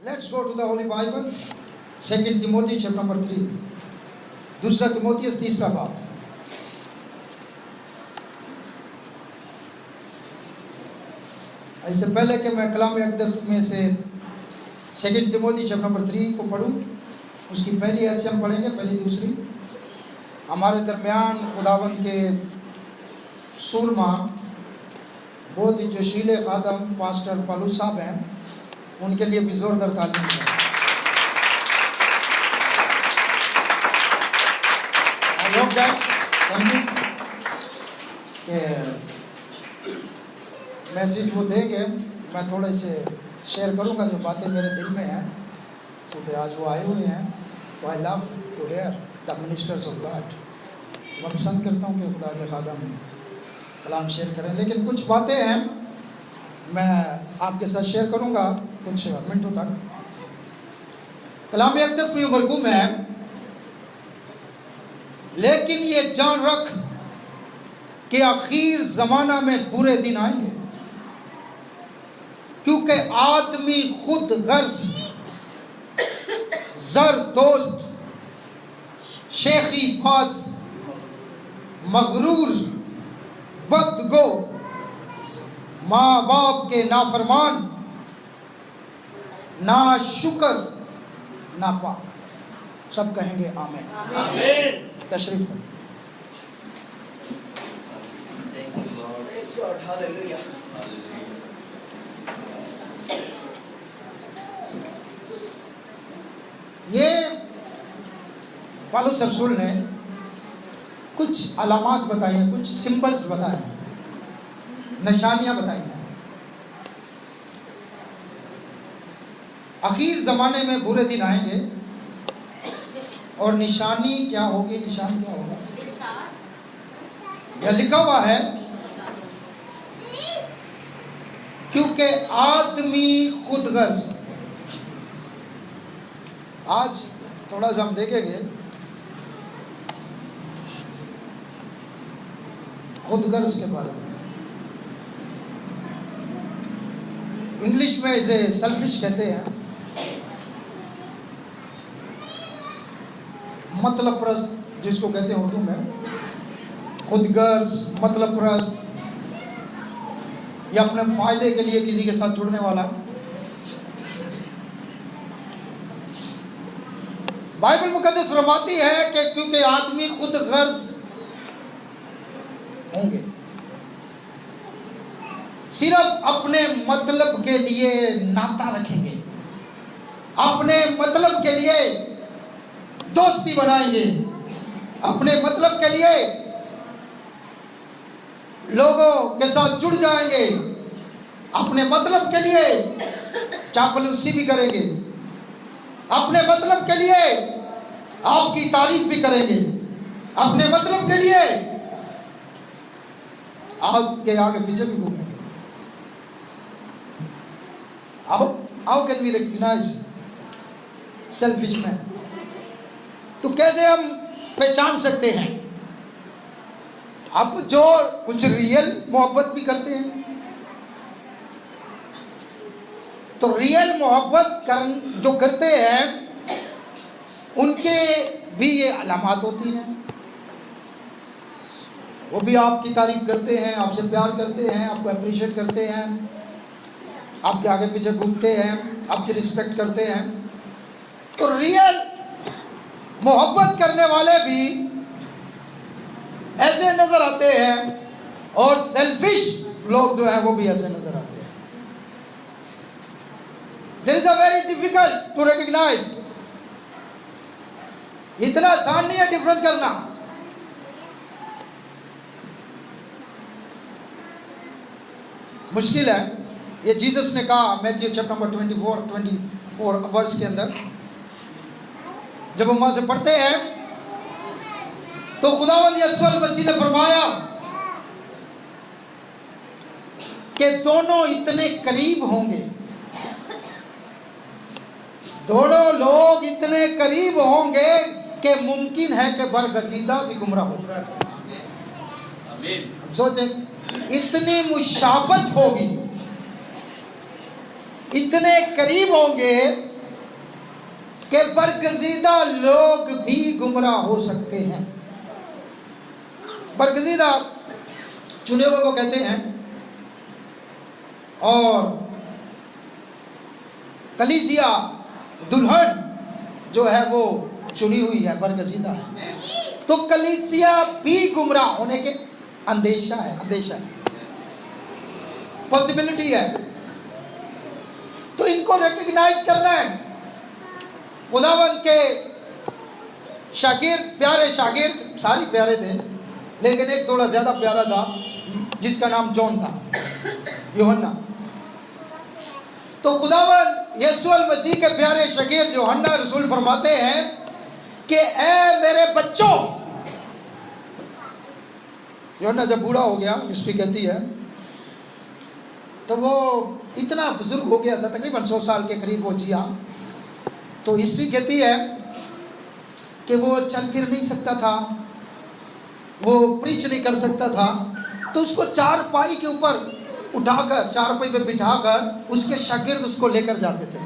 Let's go to the Holy Bible, 2 Timothy chapter number 3. दूसरा तिमोथियस तीसरा बाब. इससे पहले कि मैं कलाम अक़दस में से 2 तिमोथी चैप्टर नंबर 3 को पढ़ूं, उसकी पहली आयत से हम पढ़ेंगे, पहली दूसरी. हमारे दरमियान खुदावंद के सूरमा बहुत ही जोशीले खादम पास्टर पालू साहब हैं, उनके लिए भी जोरदार तालीम है. आई होप दैट मैसेज वो देंगे. मैं थोड़े से शेयर करूंगा जो बातें मेरे दिल में हैं, क्योंकि आज वो आए हुए हैं. तो I love to hear the ministers of God. मैं पसंद करता हूँ कि खुदा के खादम कलाम शेयर करें, लेकिन कुछ बातें हैं मैं आपके साथ शेयर करूंगा कुछ मिनटों तक. कलाम अक़दस में मरकूम है, लेकिन ये जान रख कि आखिर ज़माना में बुरे दिन आएंगे, क्योंकि आदमी खुद गर्ज, जर दोस्त, शेखी फास, मगरूर, बदगो, माँ बाप के नाफरमान, ना शुक्र, ना पाक. सब कहेंगे आमीन. आमीन. तशरीफ करें. ये पौलुस रसूल ने कुछ अलामात बताई हैं, कुछ सिंबल्स बताए हैं, निशानियां बताई हैं. आखिर ज़माने में बुरे दिन आएंगे और निशानी क्या होगी, निशान क्या होगा, यह लिखा हुआ है, क्योंकि आदमी खुदगर्ज. आज थोड़ा सा हम देखेंगे खुदगर्ज के बारे में. इंग्लिश में इसे सेल्फिश कहते हैं, मतलब प्रस्त जिसको कहते हैं उर्दू में. खुदगर्ज, मतलब प्रस्त, या अपने फायदे के लिए किसी के साथ जुड़ने वाला. बाइबल मुकद्दस फरमाती है कि क्योंकि आदमी खुद गर्ज होंगे, सिर्फ अपने मतलब के लिए नाता रखेंगे, अपने मतलब के लिए दोस्ती बनाएंगे, अपने मतलब के लिए लोगों के साथ जुड़ जाएंगे, अपने मतलब के लिए चापलूसी भी करेंगे, अपने मतलब के लिए आपकी तारीफ भी करेंगे, अपने मतलब के लिए आपके आगे पीछे भी घूमेंगे. How can we recognise selfish man? तो कैसे हम पहचान सकते हैं? अब जो कुछ रियल मोहब्बत भी करते हैं, तो रियल मोहब्बत जो करते हैं उनके भी ये अलामात होती हैं. वो भी आपकी तारीफ करते हैं, आपसे प्यार करते हैं, आपको अप्रिशिएट करते हैं, आपके आगे पीछे घूमते हैं, आपकी रिस्पेक्ट करते हैं. तो रियल मोहब्बत करने वाले भी ऐसे नजर आते हैं, और सेल्फिश लोग जो है वो भी ऐसे नजर आते हैं. There is a very difficult to recognize. इतना आसान नहीं है डिफरेंस करना. मुश्किल है. ये जीसस ने कहा मैथ्यू चैप्टर नंबर 24 वर्स के अंदर, जब हम वहां से पढ़ते हैं तो खुदावंद यीशु मसीह ने फरमाया कि दोनों इतने करीब होंगे, दोनों लोग इतने करीब होंगे कि मुमकिन है कि बरगजीदा भी गुमराह हो जाए. सोचें, इतनी मुशाबत होगी, इतने करीब होंगे कि बरगजीदा लोग भी गुमराह हो सकते हैं। बरगजीदा चुने हुए को कहते हैं, और कलीसिया दुल्हन जो है वो चुनी हुई है, बरगजीदा है। तो कलीसिया भी गुमराह होने के अंदेशा है, पॉसिबिलिटी है। तो इनको रिकग्नाइज करना है। खुदावंद के शागिर्द, प्यारे शागिर्द, सारे प्यारे थे, लेकिन एक थोड़ा ज्यादा प्यारा था जिसका नाम जॉन था, यूहन्ना। तो खुदावंद यीशु मसीह के प्यारे शागिर्द यूहन्ना रसूल फरमाते हैं कि ऐ मेरे बच्चों, यूहन्ना जब बूढ़ा हो गया, हिस्ट्री कहती है, तो वो इतना बुजुर्ग हो गया था, तकरीबन 100 साल के करीब वो जिया। तो हिस्ट्री कहती है कि वो चल फिर नहीं सकता था, वो प्रीच नहीं कर सकता था। तो उसको चारपाई के ऊपर उठाकर, चारपाई पे बिठाकर उसके शागिर्द उसको लेकर जाते थे,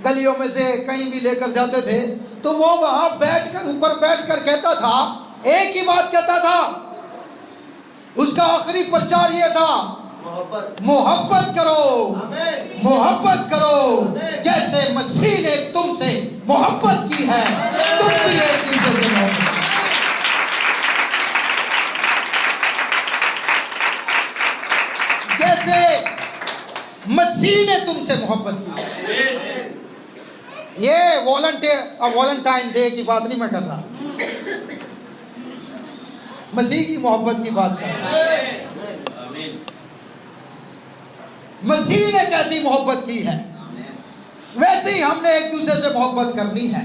गलियों में से कहीं भी लेकर जाते थे। तो वो वहां बैठकर, ऊपर बैठकर कहता था, एक ही बात कहता था, उसका आखिरी प्रचार ये था, मोहब्बत करो, मोहब्बत करो, जैसे मसीह ने तुमसे मोहब्बत की है, तुम भी एक दूसरे से मोहब्बत करो। जैसे मसीह ने तुमसे मोहब्बत की। ये वॉलंटाइन डे की बात नहीं मैं कर रहा, मसीह की मोहब्बत की बात कर रहा हूं। मसीह ने कैसी मोहब्बत की है, वैसे ही हमने एक दूसरे से मोहब्बत करनी है।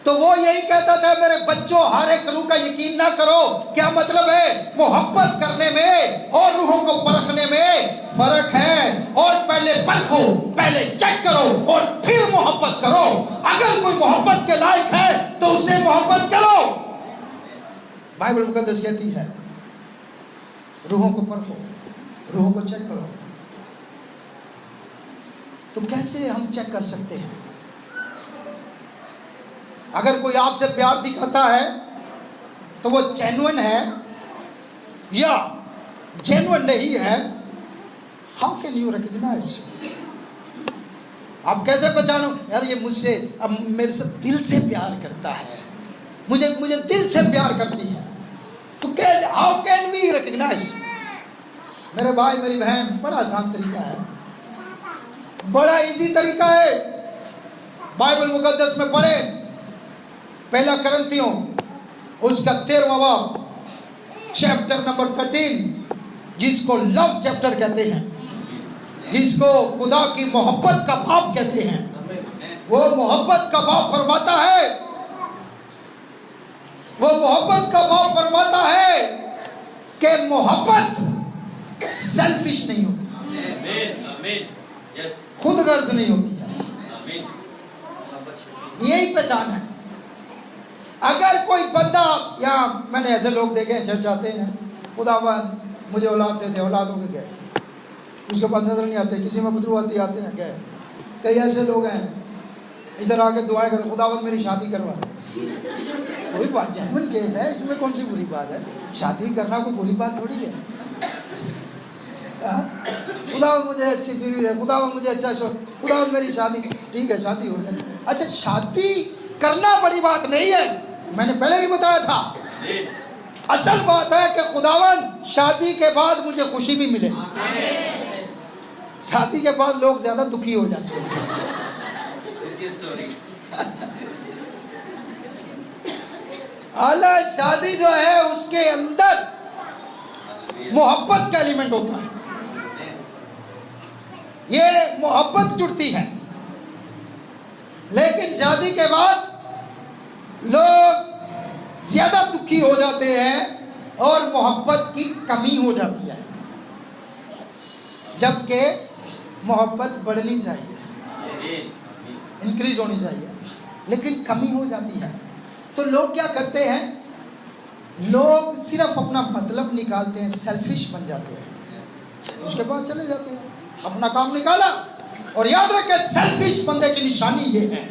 तो वो यही कहता था, मेरे बच्चों, हर एक रूह का यकीन ना करो। क्या मतलब है? मोहब्बत करने में और रूहों को परखने में फर्क है। और पहले परखो, पहले चेक करो और फिर मोहब्बत करो। अगर कोई मोहब्बत के लायक है तो उससे मोहब्बत करो। बाइबल मुकद्दस कहती है, रूहों को परखो, रूहों को चेक करो। तो कैसे हम चेक कर सकते हैं? अगर कोई आपसे प्यार दिखाता है तो वो जेन्युइन है या जेन्युइन नहीं है? How can you recognise? आप कैसे पहचानो, यार ये मुझसे, अब मेरे से दिल से प्यार करता है, मुझे दिल से प्यार करती है। तो कैसे, हाउ कैन वी रिकॉग्नाइज? मेरे भाई, मेरी बहन, बड़ा आसान तरीका है, बड़ा इजी तरीका है। बाइबल मुकद्दस में पढ़े, पहला करंथियों उसका 13वां बाब, चैप्टर नंबर 13, जिसको लव चैप्टर कहते हैं, जिसको खुदा की मोहब्बत का बाब कहते हैं। वो मोहब्बत का बाब फरमाता है, वो मोहब्बत का बाब फरमाता है कि मोहब्बत सेल्फिश नहीं होती, खुद गर्ज नहीं होती है। यही पहचान है। अगर कोई बंदा, या मैंने ऐसे लोग देखे हैं, चर्च आते हैं, खुदावंद मुझे औलाद दे दे, औलाद हो गए, उसके बाद नजर नहीं आते, किसी में बदरू आती आते हैं, गए। कई ऐसे लोग हैं इधर आके दुआएं कर, खुदावंद मेरी शादी करवा दे। कोई बात, जेन्युइन केस है, इसमें कौन सी बुरी बात है? शादी करना कोई बुरी बात थोड़ी है। खुदावंद मुझे अच्छी बीवी है, खुदावंद मुझे अच्छा शौक, खुदावंद मेरी शादी, ठीक है शादी हो जाए। अच्छा, शादी करना बड़ी बात नहीं है, मैंने पहले भी बताया था। असल बात है कि खुदावंद शादी के बाद मुझे खुशी भी मिले। शादी के बाद लोग ज्यादा दुखी हो जाते हैं। हालांकि शादी जो है उसके अंदर मोहब्बत का एलिमेंट होता है, ये मोहब्बत जुड़ती है। लेकिन शादी के बाद लोग ज्यादा दुखी हो जाते हैं और मोहब्बत की कमी हो जाती है, जबकि मोहब्बत बढ़नी चाहिए, इंक्रीज होनी चाहिए, लेकिन कमी हो जाती है। तो लोग क्या करते हैं? लोग सिर्फ अपना मतलब निकालते हैं, सेल्फिश बन जाते हैं, उसके बाद चले जाते हैं, अपना काम निकाला। और याद रखें, सेल्फिश बंदे की निशानी ये है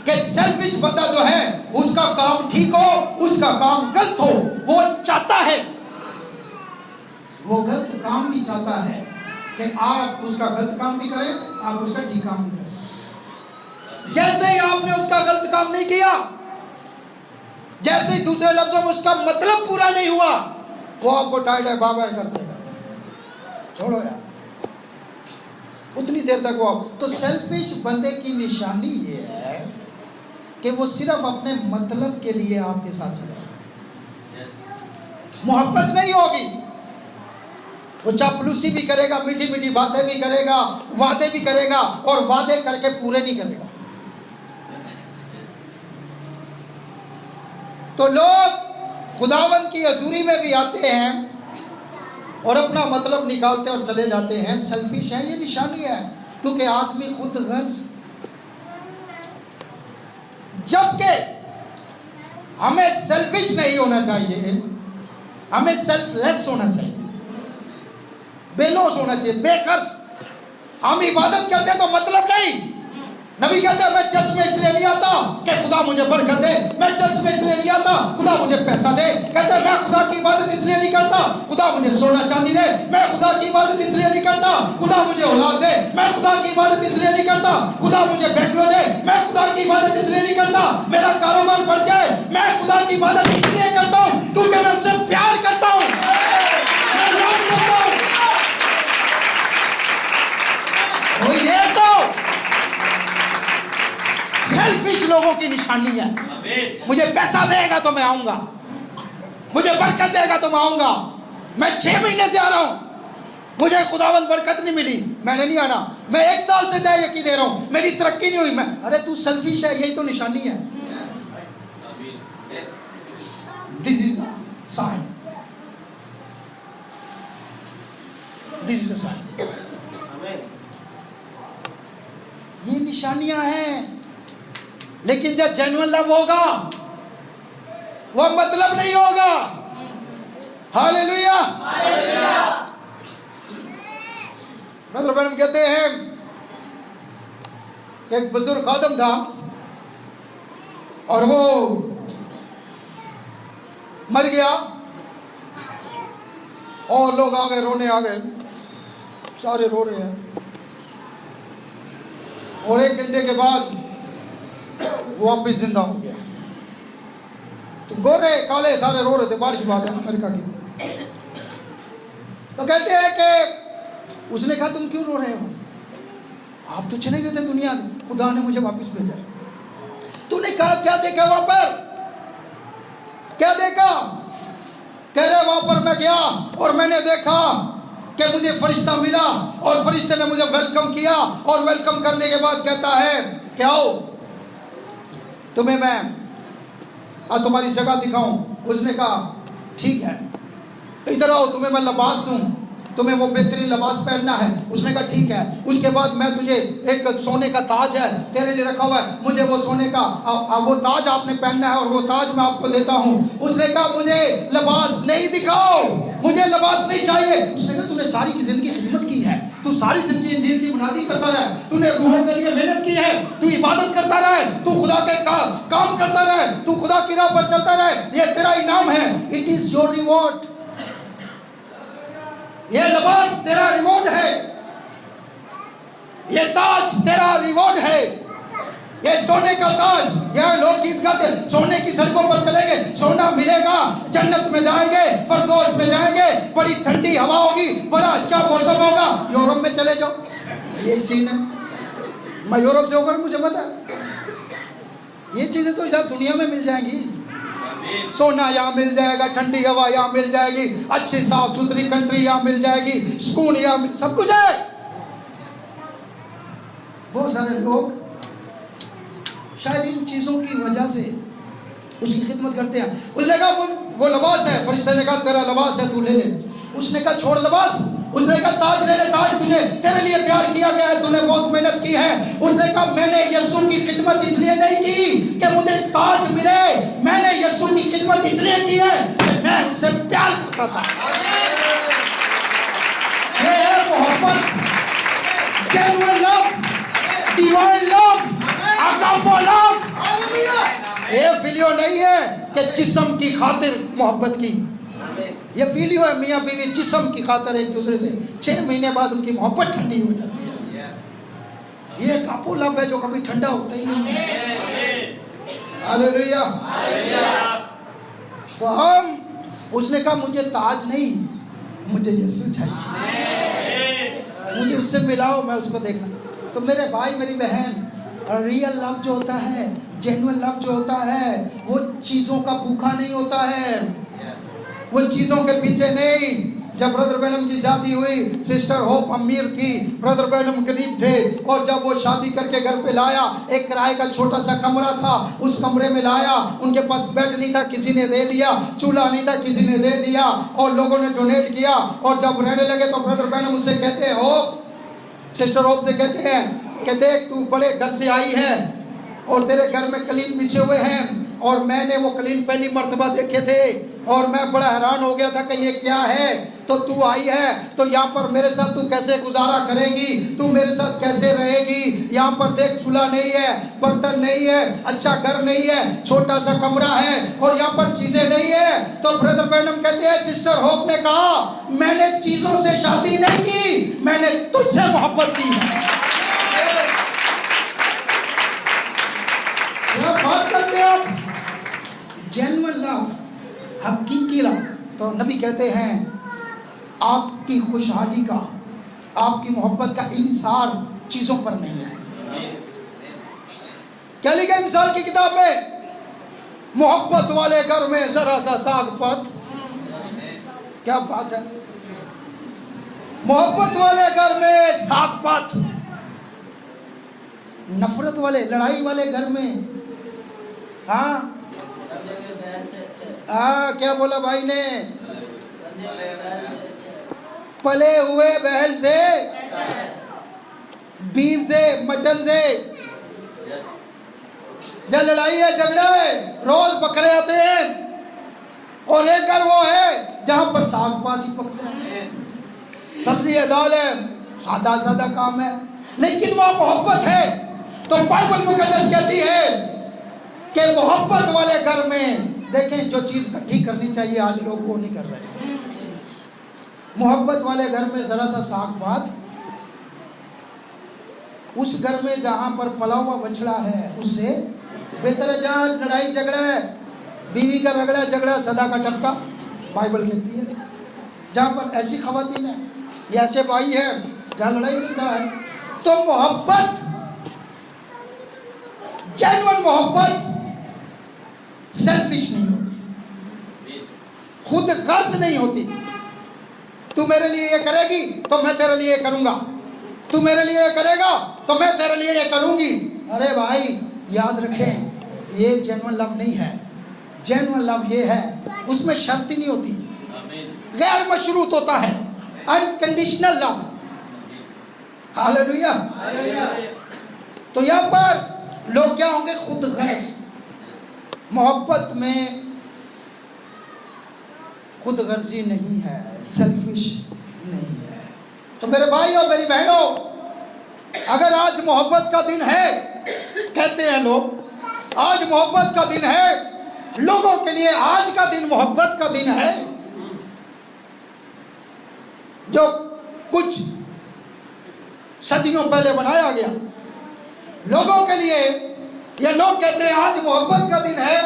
कि सेल्फिश बंदा जो है उसका काम ठीक हो, उसका काम गलत हो, वो चाहता है, वो गलत काम भी चाहता है कि आप उसका गलत काम भी करें, आप उसका ठीक काम भी करें। जैसे ही आपने उसका गलत काम नहीं किया, जैसे ही दूसरे लफ्जों में उसका मतलब पूरा नहीं हुआ, वो आपको टाइट है बाबा कर देगा, छोड़ो यार, उतनी देर तक वो। तो सेल्फिश बंदे की निशानी ये है कि वो सिर्फ अपने मतलब के लिए आपके साथ चलेगा, मोहब्बत नहीं होगी। वो चापलूसी भी करेगा, मीठी मीठी बातें भी करेगा, वादे भी करेगा, और वादे करके पूरे नहीं करेगा। तो लोग खुदावंद की हजूरी में भी आते हैं और अपना मतलब निकालते और चले जाते हैं, सेल्फिश है, ये निशानी है। क्योंकि आदमी खुद गर्ज, जबकि हमें सेल्फिश नहीं होना चाहिए, हमें सेल्फलेस होना चाहिए, बेलोस होना चाहिए, बेखर्च। हम इबादत करते हैं तो मतलब नहीं। नबी कहते हैं मैं चर्च में इसलिए नहीं आता कि खुदा मुझे बरकत दे, मैं चर्च में इसलिए नहीं आता खुदा मुझे पैसा दे। कहते हैं मैं खुदा की इबादत इसलिए नहीं करता खुदा मुझे सोना चांदी दे, मैं खुदा की इबादत इसलिए नहीं करता खुदा मुझे औलाद दे, मैं खुदा की इबादत इसलिए नहीं करता खुदा मुझे बैंगलो दे, मैं खुदा की इबादत इसलिए नहीं करता मेरा कारोबार बढ़ जाए, मैं खुदा की इबादत इसलिए करता हूँ क्योंकि मैं उनसे प्यार करता हूँ, मैं याद करता हूँ। ये तो सेल्फिश लोगों की निशानी है। मुझे पैसा देगा तो मैं आऊंगा, मुझे बरकत देगा तो मैं आऊंगा। मैं 6 महीने से आ रहा हूं, मुझे खुदावंद बरकत नहीं मिली, मैंने नहीं आना। मैं 1 साल से यकी दे रहा हूं, मेरी तरक्की नहीं हुई। मैं, अरे तू सेल्फिश है, यही तो निशानी है। This is a sign, this is a sign. ये निशानियां हैं। लेकिन जब जेन्युइन लव होगा वो मतलब नहीं होगा। हालेलुया। ब्रदर मैडम कहते हैं कि एक बुजुर्ग खादम था और वो मर गया और लोग आ गए, रोने आ गए, सारे रो रहे हैं। और 1 घंटे के बाद वो वापिस जिंदा हो गया। तो गोरे काले सारे रो रहे थे, बाहर की बात है, अमेरिका की। तो कहते हैं कि उसने कहा तुम क्यों रो रहे हो, आप तो चले गए थे दुनिया से, खुदा ने मुझे वापस भेजा। तूने कहा क्या देखा वहां पर, क्या देखा? कह रहे वहां पर मैं गया और मैंने देखा कि मुझे फरिश्ता मिला और फरिश्ते ने मुझे वेलकम किया और वेलकम करने के बाद कहता है कि आओ तुम्हें मैं तुम्हारी जगह दिखाऊं। उसने कहा ठीक है, इधर आओ, तुम्हें मैं लिबास दूं, तुम्हें वो बेहतरीन लिबास पहनना है। उसने कहा ठीक है। उसके बाद मैं तुझे एक सोने का ताज है तेरे लिए रखा हुआ है, मुझे वो सोने का वो ताज आपने पहनना है और वो ताज मैं आपको देता हूँ। उसने कहा मुझे लिबास नहीं दिखाओ, मुझे लिबास नहीं चाहिए। उसने कहा तूने सारी की जिंदगी खिदमत की है, तू सारी जिंदगी की बुनियादी करता रहे, तूने रूहों के लिए मेहनत की है, तू इबादत करता रहे, तू खुदा के काम करता रहे, तू खुदा की राह पर चलता रहे, ये तेरा इनाम है। इट इज योर रिवॉर्ड, ये लिबास तेरा रिवॉर्ड है, ये ताज तेरा रिवॉर्ड है, ये सोने का ताज। यह लोग गीत गाते सोने की सड़कों पर चलेंगे, सोना मिलेगा, जन्नत में जाएंगे, फरदौस में जाएंगे, बड़ी ठंडी हवा होगी, बड़ा अच्छा मौसम होगा। यूरोप में चले जाओ, ये सीन है। मैं यूरोप से होकर मुझे पता है ये चीजें तो इधर दुनिया में मिल जाएंगी। सोना यहाँ मिल जाएगा, ठंडी हवा यहाँ मिल जाएगी, अच्छी साफ सुथरी कंट्री यहाँ मिल जाएगी, सुकून यहाँ, सब कुछ है। बहुत सारे लोग शायद इन चीजों की वजह से उसकी खिदमत करते हैं। उसने कहा वो लिबास है, फरिश्ते ने कहा तेरा लिबास है, तू ले ले। उसने कहा छोड़ लिबास, उसने कहा ताज ले ले, ताज तुझे तेरे लिए तैयार किया गया है, तूने बहुत मेहनत की है। उसने कहा मैंने यीशु की खिदमत इसलिए नहीं की कि मुझे ताज मिले, मैंने यीशु की खिदमत इसलिए की है कि मैं उससे प्यार करता था। ये है मोहब्बत, genuine love, divine love, agape love. Phileo नहीं है कि जिस्म की खातिर मोहब्बत की, ये फीलियो है मियाँ बीवी जिस्म की खातिर एक दूसरे से 6 महीने बाद उनकी मोहब्बत ठंडी हो जाती है। ये कापू लब है जो कभी ठंडा होता ही नहीं है। हालेलुया। तो हम, उसने कहा मुझे ताज नहीं, मुझे यीशु चाहिए, मुझे उससे मिलाओ, मैं उसको देखना। तो मेरे भाई मेरी बहन, रियल लव जो होता है, जेन्युइन लव जो होता है, वो चीज़ों का भूखा नहीं होता है, वो चीज़ों के पीछे नहीं। जब ब्रदर बैनम की शादी हुई, सिस्टर होप अमीर थी, ब्रदर बैनम गरीब थे, और जब वो शादी करके घर पे लाया, एक किराए का छोटा सा कमरा था, उस कमरे में लाया, उनके पास बेड नहीं था, किसी ने दे दिया, चूल्हा नहीं था, किसी ने दे दिया, और लोगों ने डोनेट किया। और जब रहने लगे तो ब्रदर बैनम उससे कहते हैं, होप, सिस्टर होप से कहते हैं कि देख तू बड़े घर से आई है और तेरे घर में कलीन बिछे हुए हैं, और मैंने वो कलीन पहली मर्तबा देखे थे और मैं बड़ा हैरान हो गया था कि ये क्या है। तो तू आई है तो यहाँ पर मेरे साथ तू कैसे गुजारा करेगी, तू मेरे साथ कैसे रहेगी। यहाँ पर देख चूल्हा नहीं है, बर्तन नहीं है, अच्छा घर नहीं है, छोटा सा कमरा है और यहाँ पर चीजें नहीं है। तो ब्रदर बैनम कहते हैं, सिस्टर होप ने कहा मैंने चीजों से शादी नहीं की, मैंने तुझसे मोहब्बत की है। क्या बात करते हैं आप, जेन्युइन लव, हकीकी लव। तो नबी कहते हैं आपकी खुशहाली का, आपकी मोहब्बत का इंसार चीजों पर नहीं है। क्या लिखा है मिसाल की किताब में, मोहब्बत वाले घर में जरा सा साग पत। क्या बात है, मोहब्बत वाले घर में साग पत, नफरत वाले लड़ाई वाले घर में, हाँ क्या बोला भाई ने, पले हुए बैल से, बीफ से, मटन से। जब लड़ाई है, झगड़ा है, रोज बकरे आते हैं, और एक घर वो है जहां पर साग पात ही पकता है, सब्जी है, दाल है, सादा सादा काम है, लेकिन वह मोहब्बत है। तो बाइबल मुकद्दस कहती है कि मोहब्बत वाले घर में, देखें जो चीज इकट्ठी करनी चाहिए आज लोग वो नहीं कर रहे। मोहब्बत वाले घर में जरा सा साग पात, उस घर में जहां पर पला हुआ बछड़ा है उससे बेहतर है। जहां लड़ाई झगड़ा है, बीवी का रगड़ा झगड़ा सदा का टपका, बाइबल कहती है। जहां पर ऐसी खवातीन है या ऐसे भाई है जहां लड़ाई झगड़ा है, तो मोहब्बत, जेन्युइन मोहब्बत सेल्फिश नहीं होती, खुद गर्ज नहीं होती। तू मेरे लिए ये करेगी तो मैं तेरे लिए ये करूंगा, तू मेरे लिए ये करेगा तो मैं तेरे लिए ये करूंगी। अरे भाई याद रखें, ये जेन्युइन लव नहीं है। जेन्युइन लव ये है, उसमें शर्त ही नहीं होती, गैर मशरूत होता है, अनकंडीशनल लव। हालेलुया। तो यहाँ पर लोग क्या होंगे, खुद गर्ज। मोहब्बत में खुद गर्जी नहीं है, सेल्फिश नहीं है। तो मेरे भाई और मेरी बहनों, अगर आज मोहब्बत का दिन है, कहते हैं लोग आज मोहब्बत का दिन है, लोगों के लिए आज का दिन मोहब्बत का दिन है, जो कुछ सदियों पहले बनाया गया लोगों के लिए। ये लोग कहते हैं आज मोहब्बत का दिन है,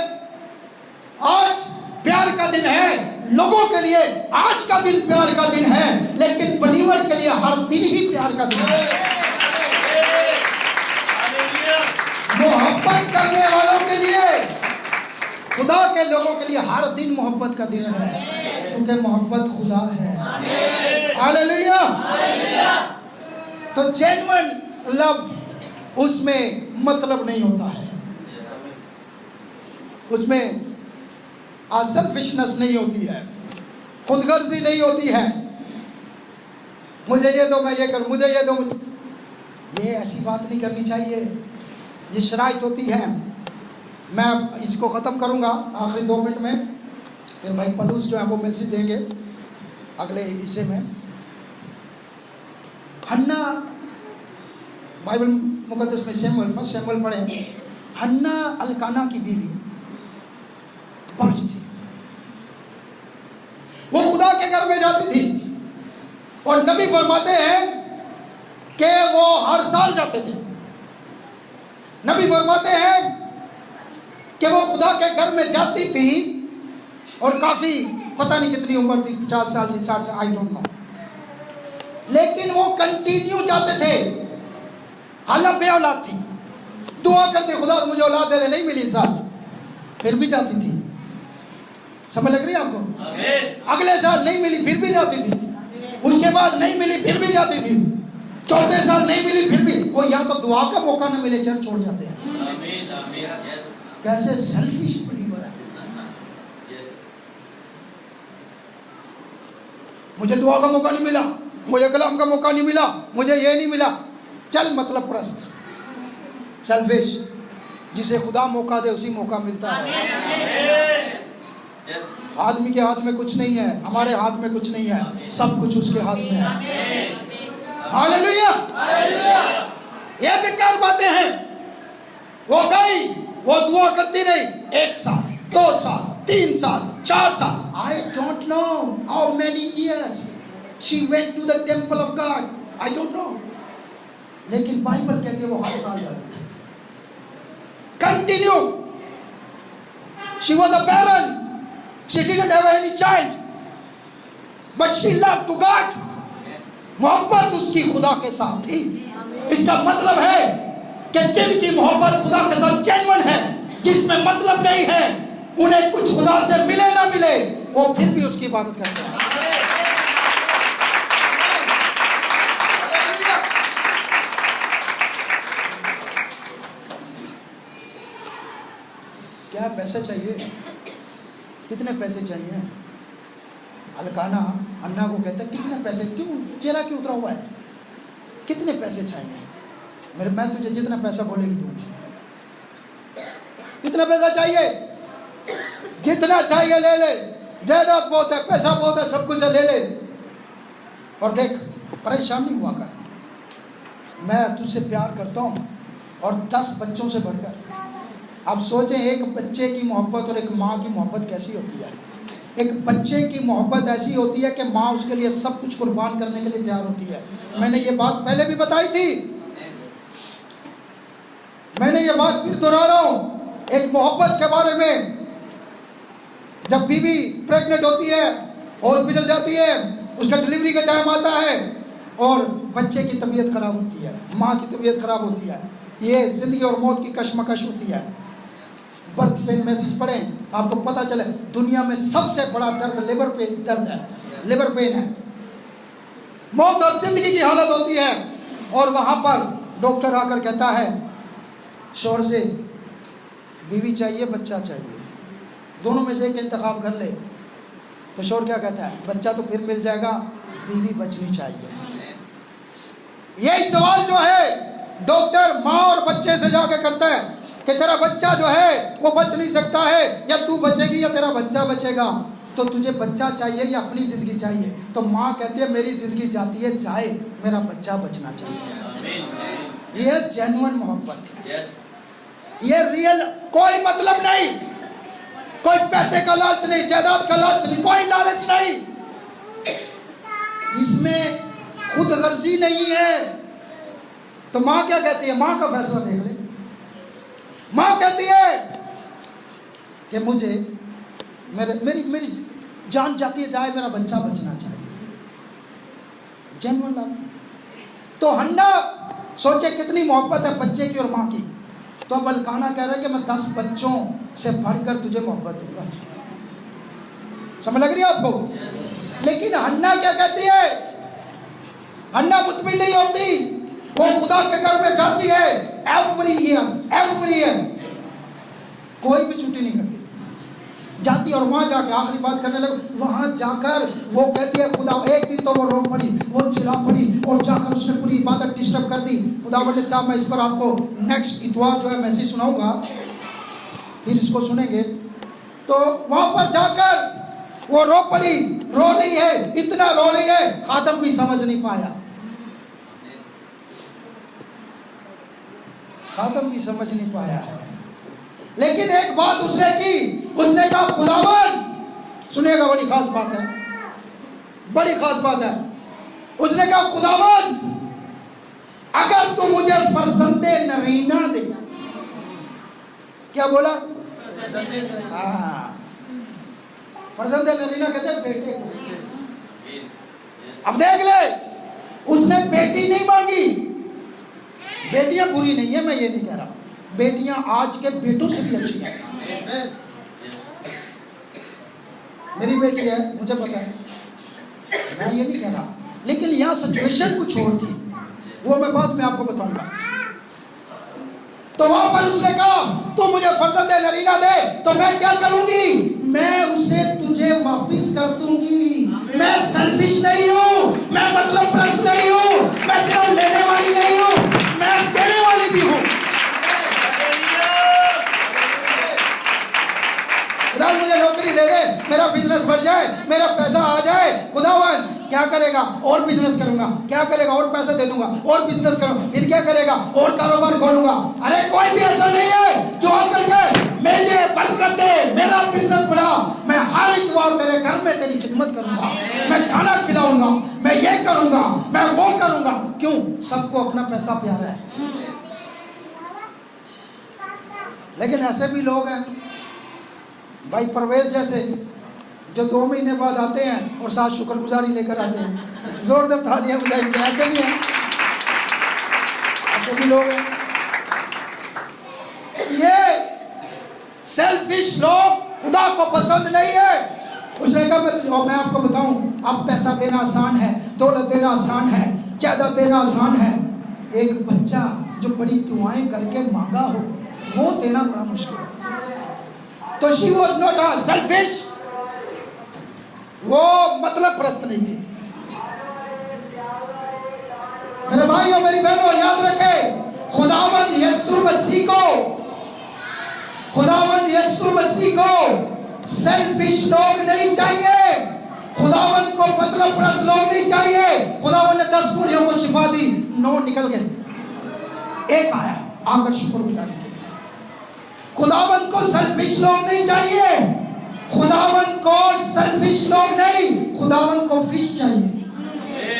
आज प्यार का दिन है, लोगों के लिए आज का दिन प्यार का दिन है, लेकिन बलीवर के लिए हर दिन ही प्यार का दिन है। मोहब्बत करने वालों के लिए, खुदा के लोगों के लिए हर दिन मोहब्बत का दिन है, क्योंकि मोहब्बत खुदा है। हालेलुया। तो जेन्युइन लव, उसमें मतलब नहीं होता है, उसमें सेल्फिशनेस नहीं होती है, खुदगर्जी नहीं होती है। मुझे ये दो मैं ये करूं, मुझे ये दो, ये ऐसी बात नहीं करनी चाहिए। ये शराइत होती है। मैं इसको ख़त्म करूंगा आखिरी 2 मिनट में, फिर भाई पलूस जो है वो मैसेज देंगे अगले हिस्से में। हन्ना, बाइबल मुकद्दस में फर्स्ट शैमुएल पढ़े, हन्ना अल्काना की बीवी, 5 थी। वो खुदा के घर में जाती थी और नबी फरमाते हैं कि वो हर साल जाते थे। नबी फरमाते हैं कि वो खुदा के घर में जाती थी और काफी पता नहीं कितनी उम्र थी, 50 साल 60 साल, आई डोंट नो, लेकिन वो कंटिन्यू जाते थे। हालांकि बे औलाद थी, दुआ करते खुदा मुझे औलाद दे दे, नहीं मिली साल, फिर भी जाती थी। समझ लग रही है आपको? अगले साल नहीं मिली फिर भी जाती थी, उसके बाद नहीं मिली फिर भी जाती थी, चौथे साल नहीं मिली फिर भी। वो या तो दुआ का मौका न मिले चर्च छोड़ जाते हैं। कैसे सेल्फिश बिलीवर है। मुझे दुआ का मौका नहीं मिला, मुझे कलाम का मौका नहीं मिला, मुझे ये नहीं मिला, चल मतलब प्रस्त, सेल्फिश। जिसे खुदा मौका दे उसी मौका मिलता है। आदमी के हाथ में कुछ नहीं है, हमारे हाथ में कुछ नहीं है, सब कुछ उसके हाथ में है। हालेलुया। ये बेकार बातें हैं। वो गई, वो दुआ करती रही, 1 साल 2 साल 3 साल 4 साल, I don't know how many years she went to the temple of God, I don't know, लेकिन बाइबल कहती है वो हर साल जाती थी, continue. She was a barren, she didn't have any child, but she loved to God. मोहब्बत उसकी खुदा के साथ थी। इसका मतलब है कि जिनकी मोहब्बत खुदा के साथ जेन्युइन है, जिसमें मतलब नहीं है, उन्हें कुछ खुदा से मिले ना मिले, वो फिर भी उसकी इबादत करते हैं। क्या पैसे चाहिए? कितने पैसे चाहिए? अलकाना अन्ना को कहता है कितने पैसे, क्यों चेहरा क्यों उतरा हुआ है, कितने पैसे चाहिए? मैं तुझे जितना पैसा बोलेगी दूंगा। कितना पैसा चाहिए? जितना चाहिए ले ले, जायदाद बहुत है, पैसा बहुत है, सब कुछ है, ले ले। और देख परेशान नहीं हुआ कर, मैं तुझसे प्यार करता हूँ और 10 बच्चों से बढ़कर। आप सोचें एक बच्चे की मोहब्बत और एक माँ की मोहब्बत कैसी होती है। एक बच्चे की मोहब्बत ऐसी होती है कि माँ उसके लिए सब कुछ कुर्बान करने के लिए तैयार होती है। मैंने ये बात पहले भी बताई थी, मैंने ये बात फिर दोहरा रहा हूँ। एक मोहब्बत के बारे में, जब बीवी प्रेग्नेंट होती है, हॉस्पिटल जाती है, उसका डिलीवरी का टाइम आता है और बच्चे की तबीयत खराब होती है, माँ की तबीयत खराब होती है, ये जिंदगी और मौत की कशमकश होती है। बर्थ पेन मैसेज पढ़ें, आपको पता चले दुनिया में सबसे बड़ा दर्द लिवर पेन दर्द है, लिवर पेन है। मौत और जिंदगी की हालत होती है और वहाँ पर डॉक्टर आकर कहता है शोर से, बीवी चाहिए बच्चा चाहिए, दोनों में से एक इंतखाब कर ले। तो शोर क्या कहता है? बच्चा तो फिर मिल जाएगा, बीवी बचनी चाहिए। यही सवाल जो है डॉक्टर माँ और बच्चे से जाके करता है कि तेरा बच्चा जो है वो बच नहीं सकता है, या तू बचेगी या तेरा बच्चा बचेगा, तो तुझे बच्चा चाहिए या अपनी जिंदगी चाहिए? तो माँ कहती है मेरी जिंदगी जाती है जाए, मेरा बच्चा बचना चाहिए। ये जेन्युइन मोहब्बत, ये रियल, कोई मतलब नहीं, कोई पैसे का लालच नहीं, जायदाद का लालच नहीं, कोई लालच नहीं, इसमें खुद गर्जी नहीं है। तो माँ क्या कहती है? माँ का फैसला देख ले। माँ कहती है कि मुझे मेरी जान जाती है जाए, मेरा बच्चा बचना चाहिए। Genuine love. तो हन्ना सोचे कितनी मोहब्बत है बच्चे की और माँ की। तो अब अलकाना कह रहा है कि मैं 10 बच्चों से बढ़कर तुझे मोहब्बत दूंगा। समझ लग रही है आपको? लेकिन हन्ना क्या कहती है? हन्ना मुतमिन नहीं होती, वो खुदा के घर में जाती है एवरी ईयर, कोई भी छुट्टी नहीं करती, जाती और वहां जाकर आखिरी बात करने लगी। वहां जाकर वो कहती है खुदा, एक दिन तो वो रो पड़ी, वो चिल्ला पड़ी और जाकर उसने पूरी इबादत डिस्टर्ब कर दी। खुदा बोले साहब मैं इस पर आपको नेक्स्ट इतवार जो है मैसेज सुनाऊंगा, फिर इसको सुनेंगे। तो वहां पर जाकर वो रो पड़ी, रो रही है, इतना रो रही है खातम भी समझ नहीं पाया, खातम भी समझ नहीं पाया है। लेकिन एक बात उसने की, उसने कहा खुदावन, सुनिएगा बड़ी खास बात है, बड़ी खास बात है। उसने कहा खुदावन, अगर तू मुझे फरजंदे नरीना दे। क्या बोला? हाँ, फरजंदे नरीना कहते हैं बेटे को। अब देख ले, उसने बेटी नहीं मांगी। बेटियां बुरी नहीं है, मैं ये नहीं कह रहा, बेटियां आज के बेटों से भी अच्छी हैं। मेरी बेटी है, मुझे पता है, मैं ये नहीं कह रहा, लेकिन यहाँ सिचुएशन कुछ और थी, वो मैं बाद में आपको बताऊंगा। तो वहां पर उसने कहा तू मुझे फरजंदे नरीना दे तो मैं क्या करूंगी, मैं उसे तुझे वापिस कर दूंगी। मैं सेल्फिश नहीं हूं, मैं मतलब प्रस्त नहीं हूं, मैं सिर्फ लेने वाली नहीं हूं, मैं देने वाली भी हूं। खुदा मुझे नौकरी दे दे, मेरा बिजनेस बढ़ जाए, मेरा पैसा आ जाए, खुदावन क्या करेगा, और बिजनेस करूंगा, क्या करेगा, और पैसा दे दूंगा, और बिजनेस करूंगा, फिर क्या करेगा, और कारोबार खोलूंगा। अरे कोई भी ऐसा नहीं है जो आकर के मेरे बरकत दे, मेरा बिजनेस बढ़ा, मैं हर इतवार तेरे घर में तेरी खिदमत करूंगा, मैं खाना खिलाऊंगा, मैं ये करूंगा, मैं वो करूंगा। क्यों? सबको अपना पैसा प्यारा है। लेकिन ऐसे भी लोग हैं भाई, परवेज जैसे, जो 2 महीने बाद आते हैं और साथ शुक्रगुजारी लेकर आते हैं। जोरदार तालियां बजाएंगे। ऐसे भी हैं, ऐसे भी लोग हैं। ये सेल्फिश लोग खुदा को पसंद नहीं है। उसने कहा मैं आपको बताऊं, अब पैसा देना आसान है, दौलत देना आसान है, जायदाद देना आसान है, एक बच्चा जो बड़ी दुआएं करके मांगा हो वो देना बड़ा मुश्किल है। तो she was not a selfish, वो मतलब प्रस्त नहीं थी। मेरे भाई और मेरी बहनों, याद रखे, खुदावंद यीशु मसीह को, खुदावंद यीशु मसीह को सेल्फिश लोग नहीं चाहिए, खुदावंद को मतलब प्रस्त लोग नहीं चाहिए। खुदावंद ने 10 बूढ़ियों को शिफा दी, 9 निकल गए, एक आया आकर शुक्रगुजारी की। खुदावंद को सेल्फिश लोग नहीं चाहिए, खुदावंद को सेल्फिश लोग नहीं, खुदावंद को फिश चाहिए,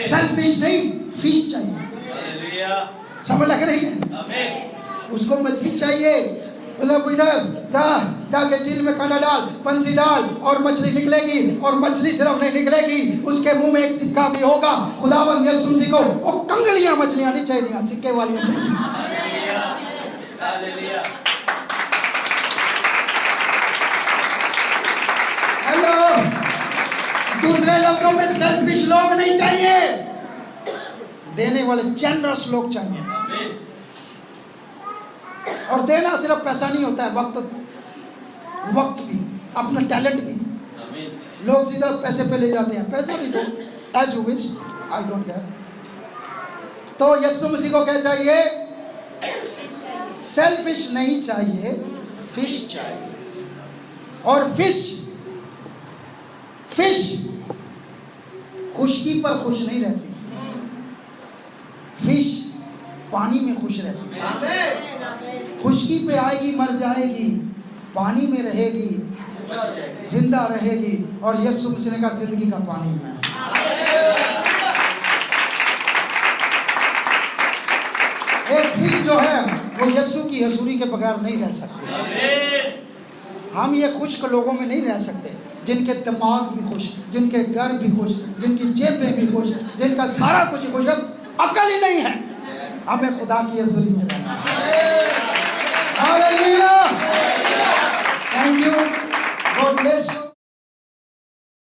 सेल्फिश नहीं, फिश चाहिए। समझ लग रही है? उसको मछली चाहिए, जाके झील में कांटा डाल, बंसी डाल और मछली निकलेगी, और मछली सिर्फ नहीं निकलेगी, उसके मुंह में एक सिक्का भी होगा। खुदावंद यीशु मसीह को वो कंगलियां मछलियां नहीं चाहिए, सिक्के वाली चाहिए। हेलो, दूसरे लफ्जों में सेल्फिश लोग नहीं चाहिए, देने वाले जेनरस लोग चाहिए। और देना सिर्फ पैसा नहीं होता है, वक्त भी, अपना टैलेंट भी। लोग सीधा पैसे पे ले जाते हैं, पैसा भी दो, as you wish, I don't care. तो यीशु मसीह को क्या चाहिए? सेल्फिश नहीं चाहिए, फिश चाहिए। और फिश खुशकी पर खुश नहीं रहती, फिश पानी में खुश रहती है। खुशकी पे आएगी मर जाएगी, पानी में रहेगी जिंदा रहेगी। और यीशु मसीह ने कहा जिंदगी का पानी में। एक फिश जो है वो यीशु की हजूरी के बगैर नहीं रह सकती। हम ये खुश्क लोगों में नहीं रह सकते जिनके दिमाग भी खुश, जिनके घर भी खुश, जिनकी जेबें भी खुश, जिनका सारा कुछ खुश है, अकल ही नहीं है। हमें खुदा की हजूरी में रहना है। Hallelujah, thank you, God bless you.